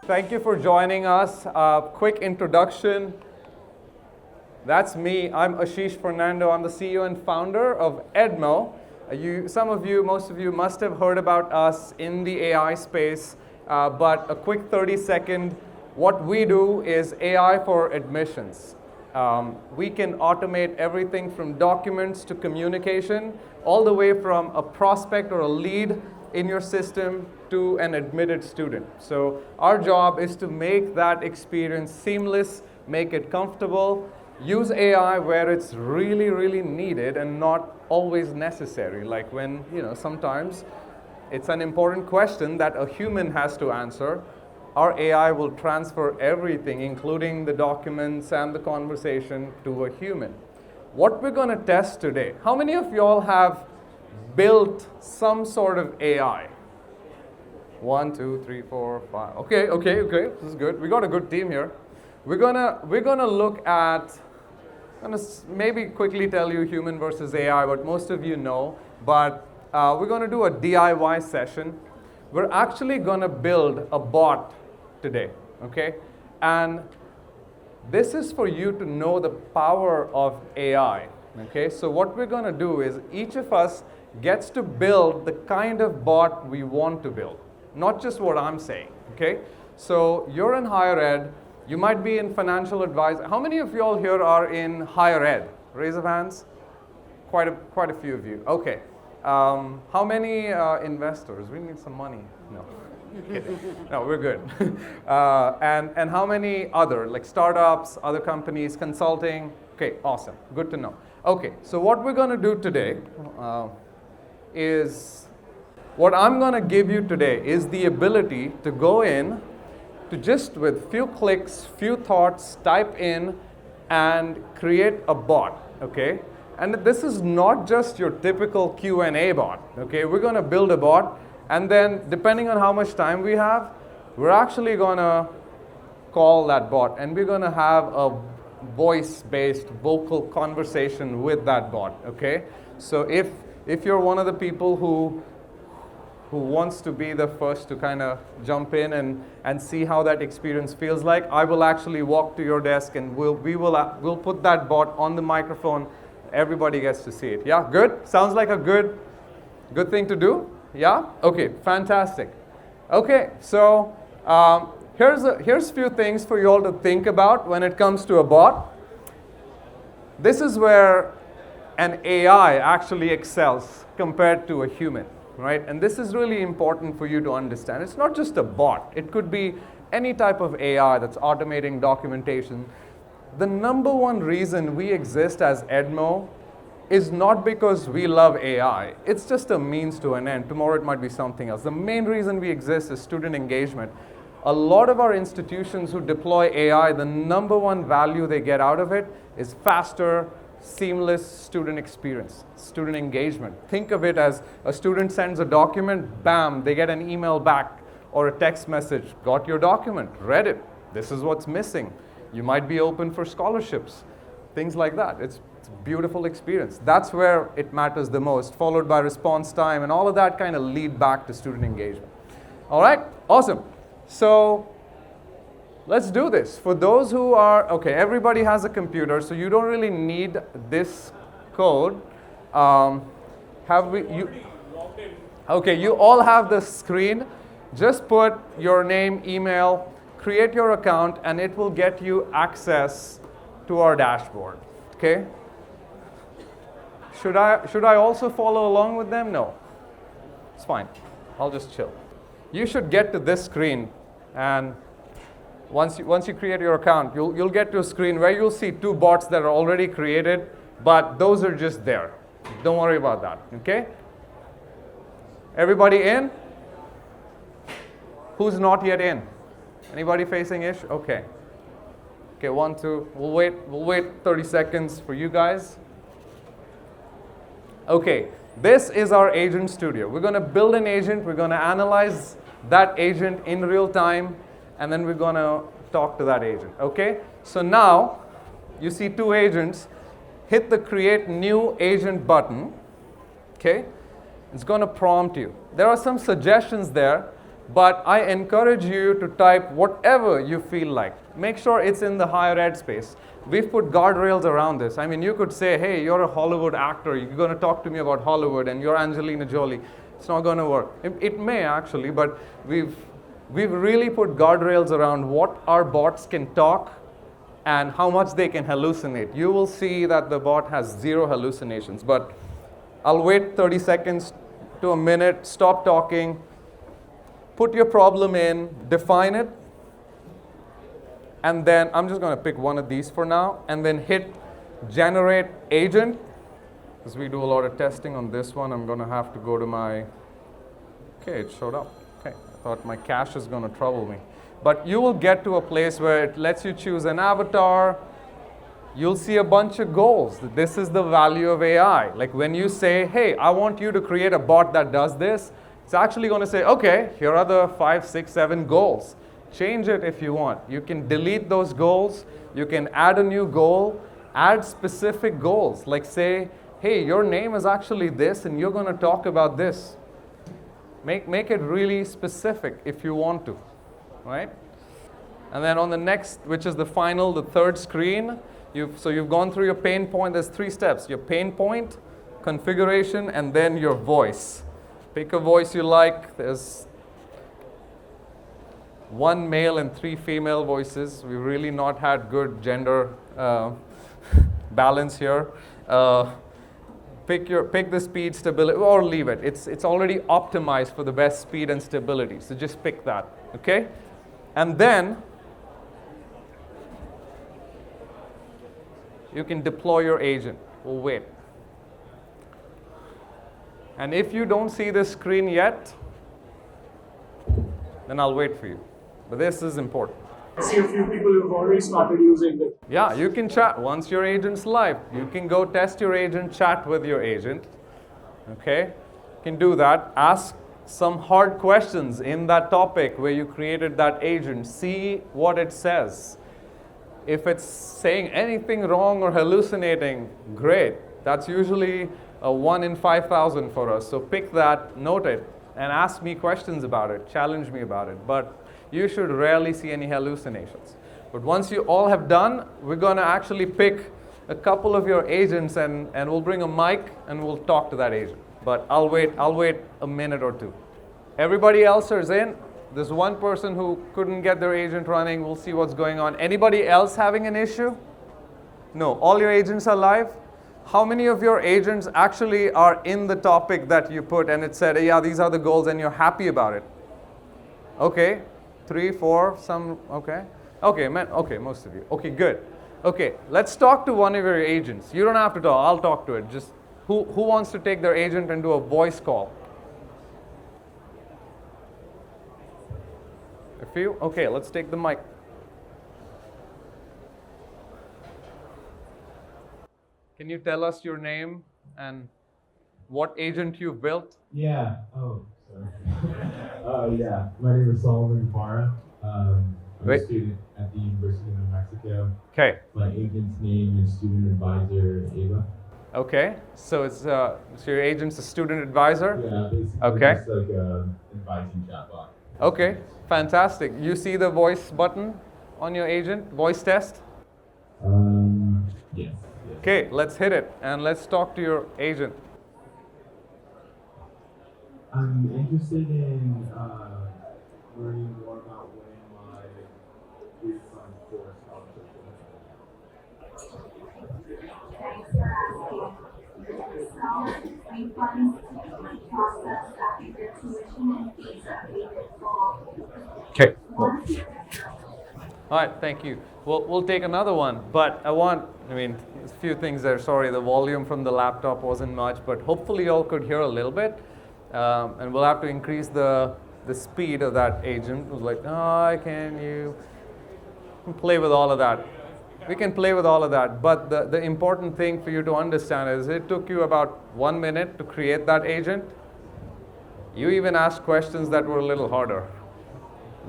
Thank you for joining us. Quick introduction. That's me. I'm Ashish Fernando. I'm the CEO and founder of EDMO. Most of you must have heard about us in the AI space, but a quick 30-second. What we do is AI for admissions. We can automate everything from documents to communication, all the way from a prospect or a lead in your system to an admitted student. So our job is to make that experience seamless, make it comfortable, use AI where it's really, really needed and not always necessary. Like when, sometimes it's an important question that a human has to answer. Our AI will transfer everything, including the documents and the conversation, to a human. What we're going to test today, how many of y'all have built some sort of AI? 1, 2, 3, 4, 5. Okay. This is good. We got a good team here. We're gonna look at. I'm gonna maybe quickly tell you human versus AI, what most of you know. But we're gonna do a DIY session. We're actually gonna build a bot today. Okay, and this is for you to know the power of AI. Okay, so what we're gonna do is each of us gets to build the kind of bot we want to build, not just what I'm saying, okay? So you're in higher ed, you might be in financial advice. How many of y'all here are in higher ed? Raise of hands. Quite a few of you, okay. How many investors? We need some money. No, no, we're good. And how many other, like startups, other companies, consulting? Okay, awesome, good to know. Okay, so what we're gonna do today is, what I'm going to give you today is the ability to go in to just with few clicks, few thoughts, type in and create a bot, okay? And this is not just your typical Q&A bot, okay? We're going to build a bot, and then depending on how much time we have, we're actually going to call that bot, and we're going to have a voice-based vocal conversation with that bot, okay? So if you're one of the people who wants to be the first to kind of jump in and see how that experience feels like, I will actually walk to your desk and we'll put that bot on the microphone. Everybody gets to see it. Yeah, good? Sounds like a good thing to do? Yeah? Okay, fantastic. Okay, so here's a few things for you all to think about when it comes to a bot. This is where an AI actually excels compared to a human, right? And this is really important for you to understand. It's not just a bot. It could be any type of AI that's automating documentation. The number one reason we exist as EDMO is not because we love AI. It's just a means to an end. Tomorrow it might be something else. The main reason we exist is student engagement. A lot of our institutions who deploy AI, the number one value they get out of it is faster, seamless student experience, student engagement. Think of it as a student sends a document, bam, they get an email back or a text message, got your document, read it, this is what's missing. You might be open for scholarships, things like that. It's a beautiful experience. That's where it matters the most, followed by response time, and all of that kind of lead back to student engagement. All right, awesome. So let's do this. For those who are, okay, everybody has a computer, so you don't really need this code. Okay, you all have the screen. Just put your name, email, create your account, and it will get you access to our dashboard, okay? Should I also follow along with them? No, it's fine. I'll just chill. You should get to this screen, and once you create your account, you'll get to a screen where you'll see two bots that are already created, but those are just there. Don't worry about that, okay? Everybody in? Who's not yet in? Anybody facing issue? Okay. Okay, 1, 2. We'll wait 30 seconds for you guys. Okay, this is our agent studio. We're going to build an agent. We're going to analyze that agent in real time, and then we're going to talk to that agent, okay? So now, you see two agents. Hit the Create New Agent button, okay? It's going to prompt you. There are some suggestions there. But I encourage you to type whatever you feel like. Make sure it's in the higher ed space. We've put guardrails around this. I mean, you could say, hey, you're a Hollywood actor. You're going to talk to me about Hollywood, and you're Angelina Jolie. It's not going to work. It may actually, but we've really put guardrails around what our bots can talk and how much they can hallucinate. You will see that the bot has zero hallucinations, but I'll wait 30 seconds to a minute, stop talking, put your problem in, define it, and then I'm just going to pick one of these for now, and then hit generate agent. Because we do a lot of testing on this one, I'm going to have to go to my, okay, it showed up. Okay, I thought my cache is going to trouble me. But you will get to a place where it lets you choose an avatar. You'll see a bunch of goals. This is the value of AI. Like when you say, hey, I want you to create a bot that does this, it's actually going to say, okay, here are the 5, 6, 7 goals. Change it if you want. You can delete those goals. You can add a new goal. Add specific goals. Like say, hey, your name is actually this and you're going to talk about this. Make it really specific if you want to, right? And then on the next, which is the final, the third screen, you've gone through your pain point. There's 3 steps. Your pain point, configuration, and then your voice. Pick a voice you like. There's 1 male and 3 female voices. We've really not had good gender balance here. Pick the speed, stability, or leave it. It's already optimized for the best speed and stability. So just pick that, okay? And then you can deploy your agent. We'll wait. And if you don't see this screen yet, then I'll wait for you. But this is important. I see a few people who've already started using it. Yeah, you can chat. Once your agent's live, you can go test your agent, chat with your agent. Okay? You can do that. Ask some hard questions in that topic where you created that agent. See what it says. If it's saying anything wrong or hallucinating, great. That's usually a 1 in 5,000 for us. So pick that, note it, and ask me questions about it. Challenge me about it. But you should rarely see any hallucinations. But once you all have done, we're going to actually pick a couple of your agents and we'll bring a mic and we'll talk to that agent. But I'll wait a minute or 2. Everybody else is in. There's one person who couldn't get their agent running. We'll see what's going on. Anybody else having an issue? No, all your agents are live. How many of your agents actually are in the topic that you put and it said, yeah, these are the goals and you're happy about it? Okay. 3, 4, some, okay. Okay, man, okay, most of you. Okay, good. Okay, let's talk to one of your agents. You don't have to talk, I'll talk to it. Just who wants to take their agent and do a voice call? A few? Okay, let's take the mic. Can you tell us your name and what agent you've built? Yeah. Oh, sorry. Yeah. My name is Solomon Farah. I'm a student at the University of New Mexico. Okay. My agent's name is Student Advisor Ava. Okay. So it's so your agent's a student advisor? Yeah, basically okay. It's like an advising chatbot. Okay. Fantastic. You see the voice button on your agent? Voice test? Yes. Okay, let's hit it and let's talk to your agent. I'm interested in learning more about when my refund for scholarship will Okay. All right, thank you. We'll take another one, but there's a few things there. Sorry, the volume from the laptop wasn't much, but hopefully you all could hear a little bit. And we'll have to increase the speed of that agent. It was like, oh, can you play with all of that? We can play with all of that, but the important thing for you to understand is it took you about 1 minute to create that agent. You even asked questions that were a little harder.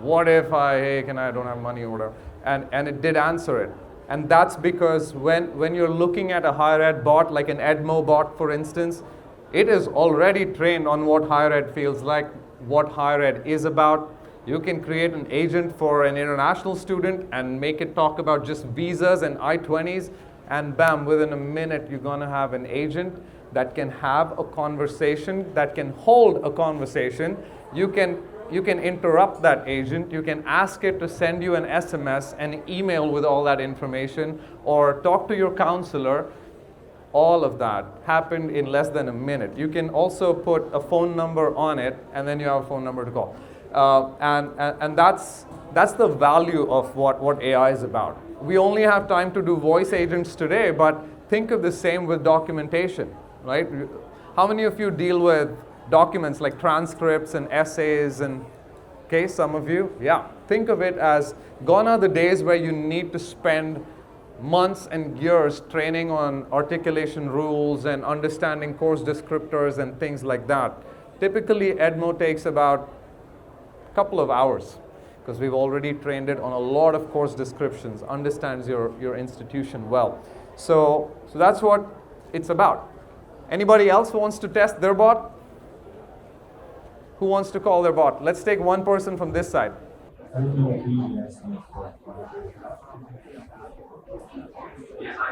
What if I don't have money or whatever? And it did answer it. And that's because when you're looking at a higher ed bot, like an EDMO bot, for instance, it is already trained on what higher ed feels like. what higher ed is about. You can create an agent for an international student and make it talk about just visas and I-20s, and bam, within a minute you're going to have an agent that can have a conversation, that can hold a conversation. You can interrupt that agent. You can ask it to send you an SMS, an email with all that information, or talk to your counselor. All of that happened in less than a minute. You can also put a phone number on it, and then you have a phone number to call. And that's the value of what AI is about. We only have time to do voice agents today, but think of the same with documentation, right? How many of you deal with documents like transcripts and essays and, okay, some of you, yeah. Think of it as gone are the days where you need to spend months and years training on articulation rules and understanding course descriptors and things like that. Typically, EDMO takes about a couple of hours because we've already trained it on a lot of course descriptions, understands your institution well. So that's what it's about. Anybody else who wants to test their bot? Who wants to call their bot? Let's take one person from this side. Yes, I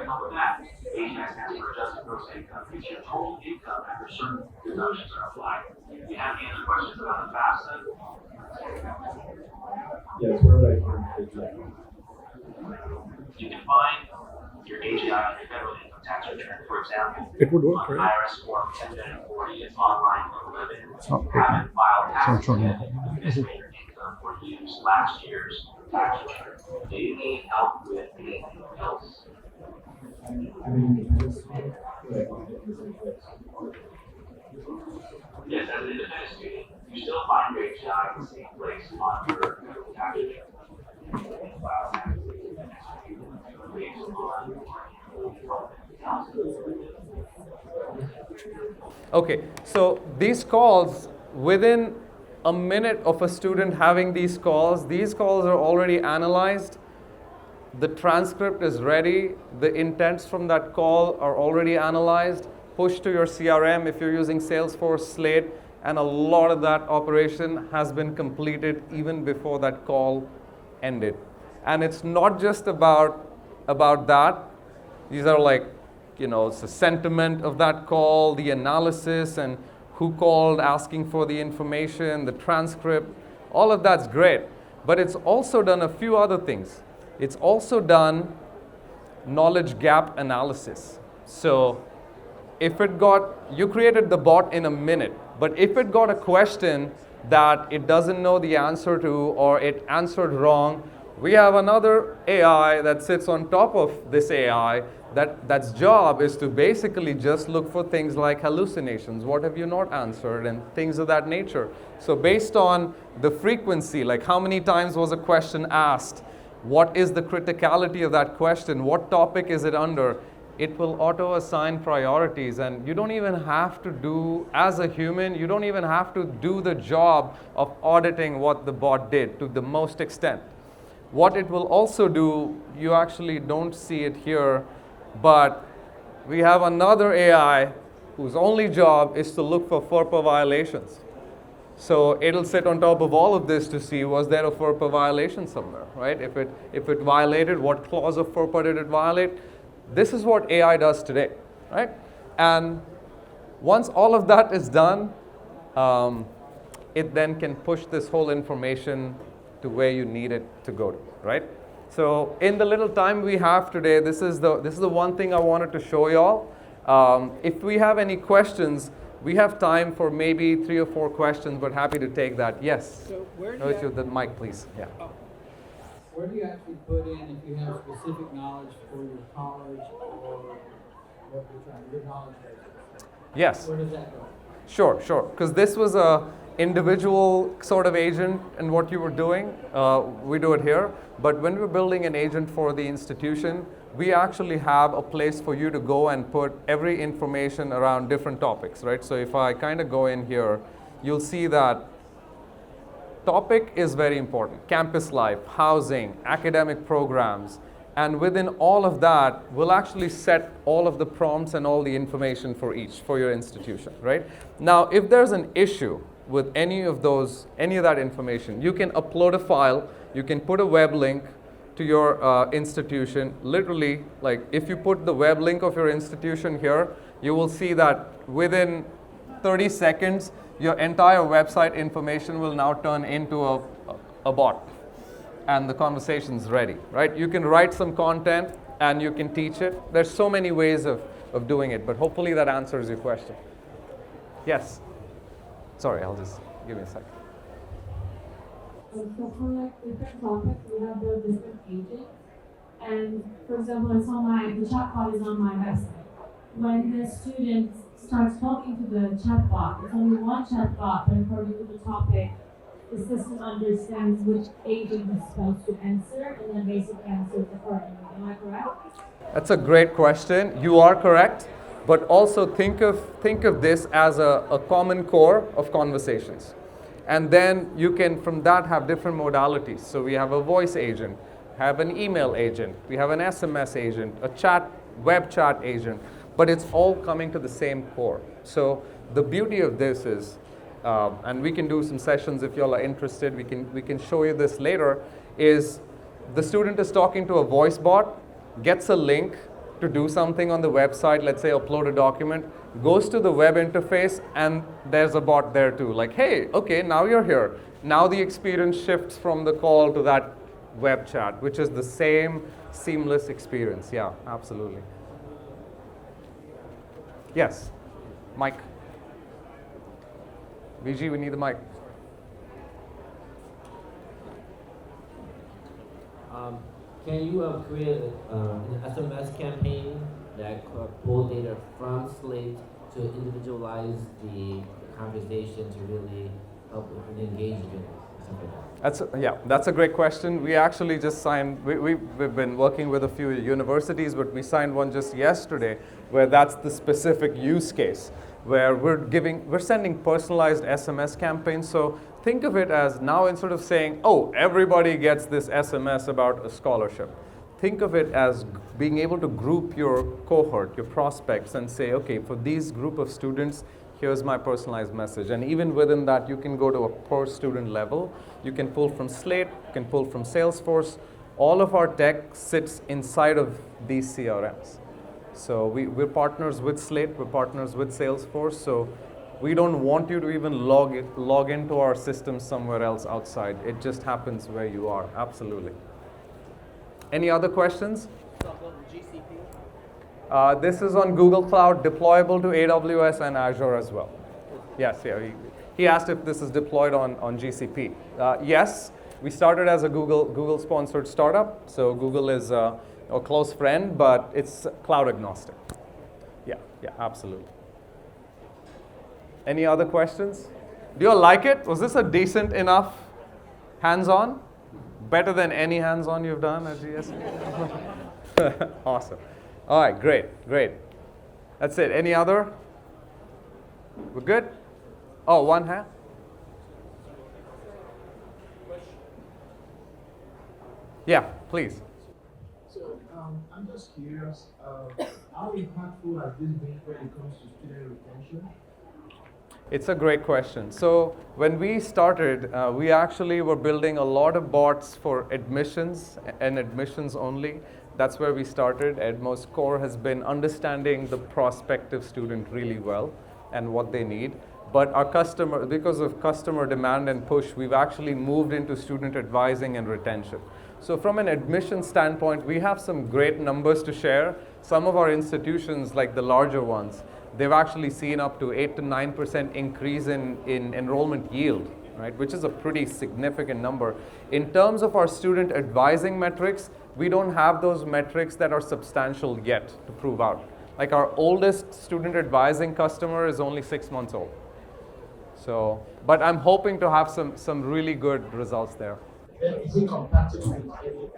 know that. ADMO stands for Adjusted Gross Income. It's your total income after certain deductions are applied. Do you have any other questions about the FAFSA? Yes, where would I find it? You can find your AGI on your federal income tax return. For example, It would work, on right? IRS Form 1040, it's online for a living. not Haven't filed taxes showing yet. up. You can estimate your income or use last year's tax return. Do you need help with anything else? Yes, as an independent student, you still find your AGI in the same place on your federal tax return. You can file taxes and execute based on your enrollment. Okay, so these calls, within a minute of a student having these calls are already analyzed. The transcript is ready. The intents from that call are already analyzed, pushed to your CRM if you're using Salesforce, Slate, and a lot of that operation has been completed even before that call ended. And it's not just about that. These are like, it's the sentiment of that call, the analysis, and who called, asking for the information, the transcript. All of that's great. But it's also done a few other things. It's also done knowledge gap analysis. So if you created the bot in a minute, but if it got a question that it doesn't know the answer to, or it answered wrong, we have another AI that sits on top of this AI that's job is to basically just look for things like hallucinations. What have you not answered, and things of that nature. So based on the frequency, like how many times was a question asked, what is the criticality of that question, what topic is it under, it will auto-assign priorities. And you don't even have to do, as a human, you don't even have to do the job of auditing what the bot did to the most extent. What it will also do, you actually don't see it here, but we have another AI whose only job is to look for FERPA violations. So it'll sit on top of all of this to see, was there a FERPA violation somewhere, right? If it violated, what clause of FERPA did it violate? This is what AI does today, right? And once all of that is done, it then can push this whole information to where you need it to go to, right? So in the little time we have today, this is the one thing I wanted to show y'all. If we have any questions, we have time for maybe 3 or 4 questions, but happy to take that. Yes? So where do No, you it's the mic, please. Yeah. Where do you actually put in if you have specific knowledge for your college or what you're trying, your knowledge base? Yes. Where does that go? Sure. Because this was a individual sort of agent and what you were doing. We do it here. But when we're building an agent for the institution, we actually have a place for you to go and put every information around different topics, right? So if I kind of go in here, you'll see that topic is very important. Campus life, housing, academic programs. And within all of that, we'll actually set all of the prompts and all the information for your institution, right? Now, if there's an issue, with any of that information. You can upload a file, you can put a web link to your institution. Literally, like if you put the web link of your institution here, you will see that within 30 seconds, your entire website information will now turn into a bot, and the conversation's ready, right? You can write some content and you can teach it. There's so many ways of doing it, but hopefully that answers your question. Yes? Sorry, I'll just give me a second. So for like different topics, we have the different agents. And for example, the chatbot is on my website. When the student starts talking to the chatbot, it's only one chatbot, but according to the topic, the system understands which agent is supposed to answer and then basically answers accordingly. Am I correct? That's a great question. You are correct, but also think of this as a common core of conversations. And then you can, from that, have different modalities. So we have a voice agent, have an email agent, we have an SMS agent, a web chat agent, but it's all coming to the same core. So the beauty of this is, and we can do some sessions if you all are interested, we can show you this later, is the student is talking to a voice bot, gets a link to do something on the website, let's say upload a document, goes to the web interface, and there's a bot there too. Like, hey, okay, now you're here. Now the experience shifts from the call to that web chat, which is the same seamless experience. Yeah, absolutely. Yes, Mike. VG, we need the mic. Can you create an SMS campaign that pull data from Slate to individualize the conversation to really help with engagement? That's a great question. We actually just signed, we've been working with a few universities, but we signed one just yesterday where that's the specific use case, where we're sending personalized SMS campaigns. So think of it as now, instead of saying, oh, everybody gets this SMS about a scholarship, think of it as being able to group your cohort, your prospects, and say, okay, for these group of students, here's my personalized message. And even within that, you can go to a per student level. You can pull from Slate, you can pull from Salesforce. All of our tech sits inside of these CRMs. So we're partners with Slate, we're partners with Salesforce. So we don't want you to even log into our system somewhere else outside. It just happens where you are, absolutely. Any other questions? This is on Google Cloud, deployable to AWS and Azure as well. Yes, yeah. He asked if this is deployed on GCP. Yes, we started as a Google-sponsored startup, so Google is a close friend, but it's cloud agnostic. Yeah, absolutely. Any other questions? Do you all like it? Was this a decent enough hands-on? Better than any hands-on you've done at GSV? Awesome. All right, great. That's it. Any other? We're good? Oh, one hand? Yeah, please. So I'm just curious, how impactful has this been when it comes to student retention? It's a great question. So when we started, we actually were building a lot of bots for admissions and admissions only. That's where we started. EDMO's core has been understanding the prospective student really well and what they need. But because of customer demand and push, we've actually moved into student advising and retention. So from an admission standpoint, we have some great numbers to share. Some of our institutions, like the larger ones, they've actually seen up to 8 to 9% increase in enrollment yield, right? Which is a pretty significant number. In terms of our student advising metrics, we don't have those metrics that are substantial yet to prove out. Like our oldest student advising customer is only 6 months old. So, but I'm hoping to have some really good results there. Is it compatible with any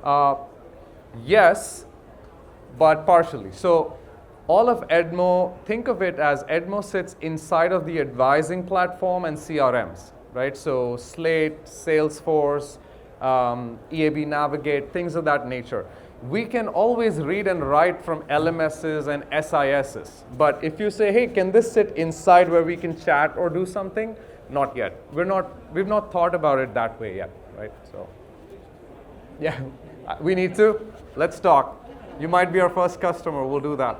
LLMs? Yes, but partially. So all of EDMO, think of it as EDMO sits inside of the advising platform and CRMs, right? So Slate, Salesforce, EAB Navigate, things of that nature. we can always read and write from LMSs and SISs. But if you say, hey, can this sit inside where we can chat or do something? Not yet. We've not thought about it that way yet, right? So, yeah, we need to. Let's talk. You might be our first customer. We'll do that.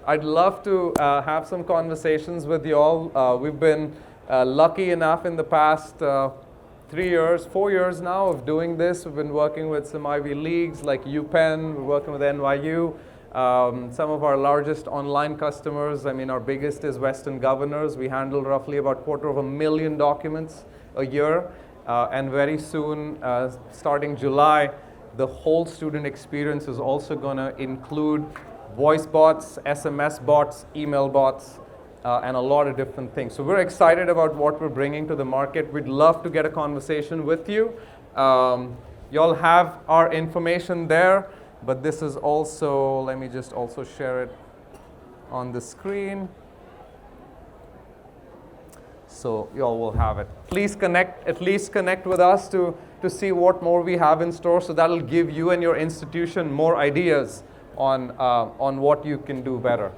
I'd love to have some conversations with you all. We've been lucky enough in the past 3 years, 4 years now of doing this. We've been working with some Ivy Leagues like UPenn. We're working with NYU. Some of our largest online customers, I mean, our biggest is Western Governors. We handle roughly about 250,000 documents a year. And very soon, starting July, the whole student experience is also going to include voice bots, SMS bots, email bots, and a lot of different things. So we're excited about what we're bringing to the market. We'd love to get a conversation with you. Y'all have our information there, but this is also, let me just also share it on the screen. So y'all will have it. Please connect, at least connect with us to see what more we have in store. So that'll give you and your institution more ideas on what you can do better.